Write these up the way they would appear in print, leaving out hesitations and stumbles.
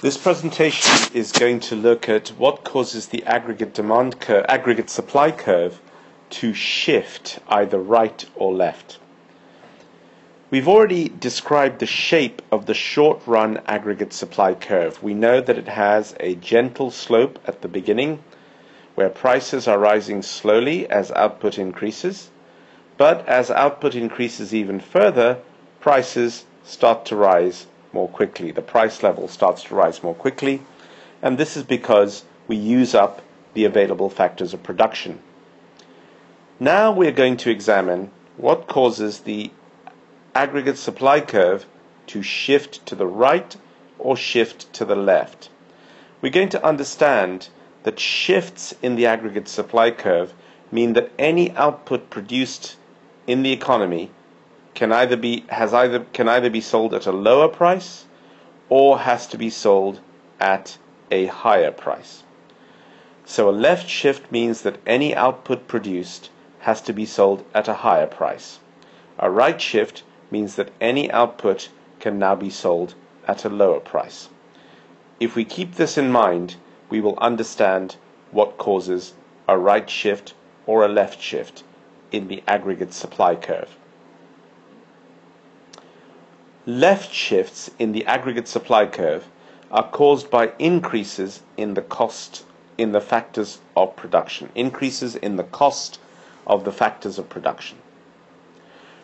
This presentation is going to look at what causes the aggregate supply curve to shift either right or left. We've already described the shape of the short-run aggregate supply curve. We know that it has a gentle slope at the beginning, where prices are rising slowly as output increases, but as output increases even further, prices start to rise more quickly. The price level starts to rise more quickly, and this is because we use up the available factors of production. Now we're going to examine what causes the aggregate supply curve to shift to the right or shift to the left. We're going to understand that shifts in the aggregate supply curve mean that any output produced in the economy can either be sold at a lower price or has to be sold at a higher price. So a left shift means that any output produced has to be sold at a higher price. A right shift means that any output can now be sold at a lower price. If we keep this in mind, we will understand what causes a right shift or a left shift in the aggregate supply curve. Left shifts in the aggregate supply curve are caused by increases in the cost in the factors of production, increases in the cost of the factors of production.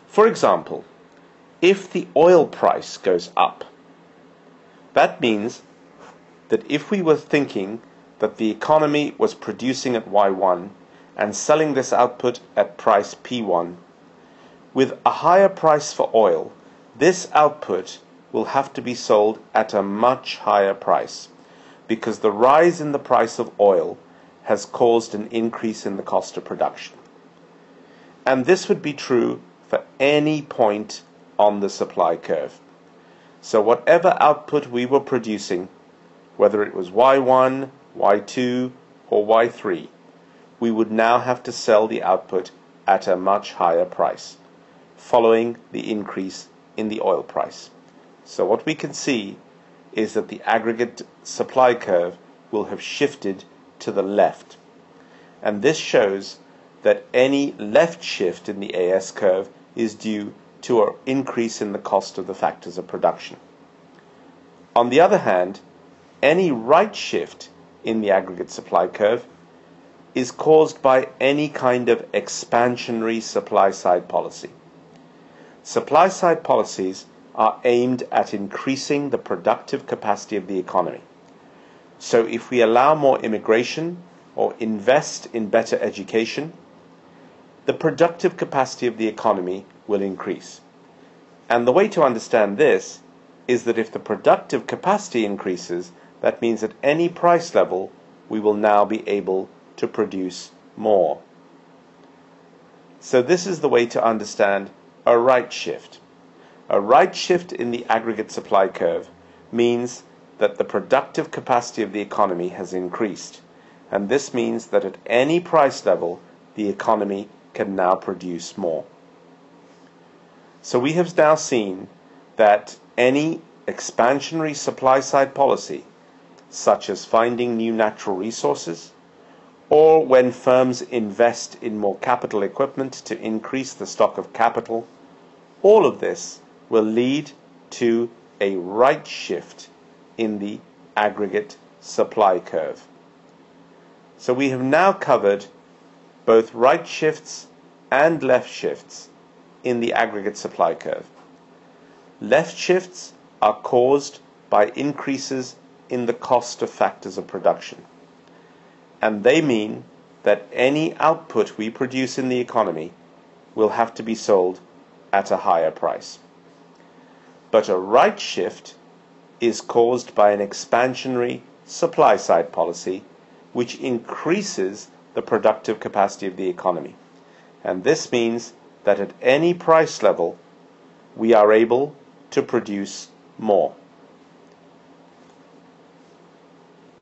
For example, if the oil price goes up, that means that if we were thinking that the economy was producing at Y1 and selling this output at price P1, with a higher price for oil, this output will have to be sold at a much higher price because the rise in the price of oil has caused an increase in the cost of production. And this would be true for any point on the supply curve. So whatever output we were producing, whether it was Y1, Y2, or Y3, we would now have to sell the output at a much higher price, following the increase in the oil price. So what we can see is that the aggregate supply curve will have shifted to the left. And this shows that any left shift in the AS curve is due to an increase in the cost of the factors of production. On the other hand, any right shift in the aggregate supply curve is caused by any kind of expansionary supply-side policy. Supply-side policies are aimed at increasing the productive capacity of the economy. So if we allow more immigration or invest in better education, the productive capacity of the economy will increase. And the way to understand this is that if the productive capacity increases, that means at any price level we will now be able to produce more. So this is the way to understand a right shift. A right shift in the aggregate supply curve means that the productive capacity of the economy has increased, and this means that at any price level the economy can now produce more. So we have now seen that any expansionary supply-side policy, such as finding new natural resources, or when firms invest in more capital equipment to increase the stock of capital, all of this will lead to a right shift in the aggregate supply curve. So we have now covered both right shifts and left shifts in the aggregate supply curve. Left shifts are caused by increases in the cost of factors of production, and they mean that any output we produce in the economy will have to be sold at a higher price. But a right shift is caused by an expansionary supply-side policy which increases the productive capacity of the economy. And this means that at any price level we are able to produce more.